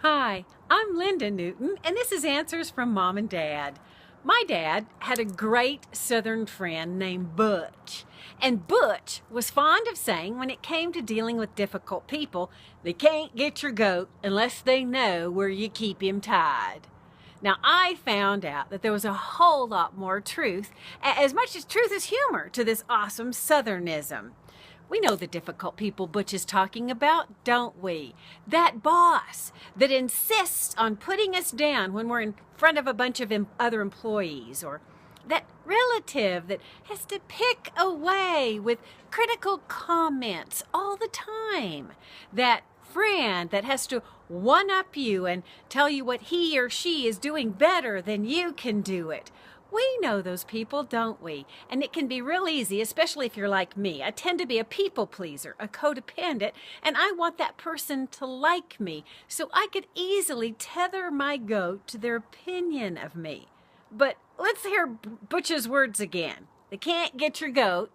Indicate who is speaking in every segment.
Speaker 1: Hi, I'm Linda Newton, and this is Answers from Mom and Dad. My dad had a great Southern friend named Butch, and Butch was fond of saying when it came to dealing with difficult people, they can't get your goat unless they know where you keep him tied. Now, I found out that there was a whole lot more truth, as much as truth as humor, to this awesome Southernism. We know the difficult people Butch is talking about, don't we? That boss that insists on putting us down when we're in front of a bunch of other employees, or that relative that has to pick away with critical comments all the time, that friend that has to one-up you and tell you what he or she is doing better than you can do it. We know those people, don't we? And it can be real easy, especially if you're like me. I tend to be a people pleaser, a codependent, and I want that person to like me, so I could easily tether my goat to their opinion of me. But let's hear Butch's words again. They can't get your goat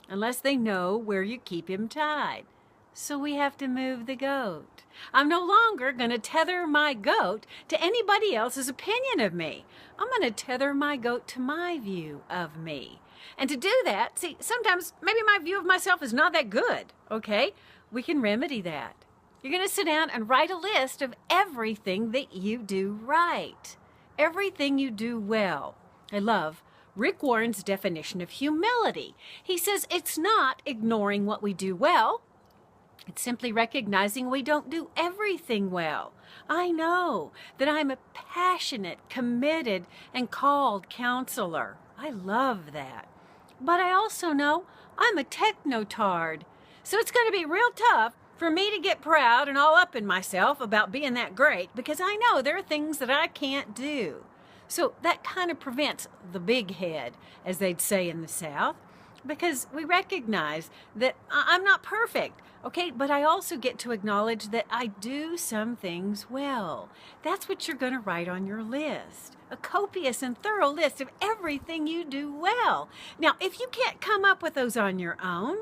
Speaker 1: unless they know where you keep him tied. So we have to move the goat. I'm no longer going to tether my goat to anybody else's opinion of me. I'm going to tether my goat to my view of me. And to do that, see, sometimes maybe my view of myself is not that good, okay? We can remedy that. You're going to sit down and write a list of everything that you do right, everything you do well. I love Rick Warren's definition of humility. He says it's not ignoring what we do well. It's simply recognizing we don't do everything well. I know that I'm a passionate, committed, and called counselor. I love that. But I also know I'm a technotard. So it's going to be real tough for me to get proud and all up in myself about being that great, because I know there are things that I can't do. So that kind of prevents the big head, as they'd say in the South, because we recognize that I'm not perfect, okay? But I also get to acknowledge that I do some things well. That's what you're going to write on your list, a copious and thorough list of everything you do well. Now, if you can't come up with those on your own,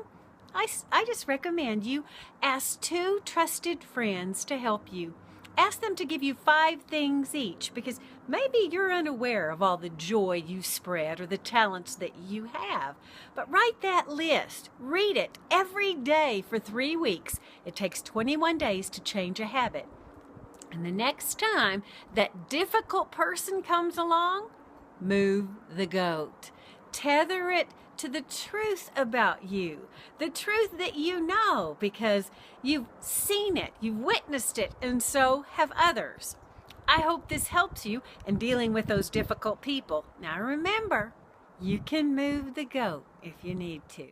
Speaker 1: I just recommend you ask 2 trusted friends to help you. Ask them to give you 5 things each, because maybe you're unaware of all the joy you spread or the talents that you have. But write that list. Read it every day for 3 weeks. It takes 21 days to change a habit. And the next time that difficult person comes along, move the goat. Tether it to the truth about you, the truth that you know, because you've seen it, you've witnessed it, and so have others. I hope this helps you in dealing with those difficult people. Now remember, you can move the goat if you need to.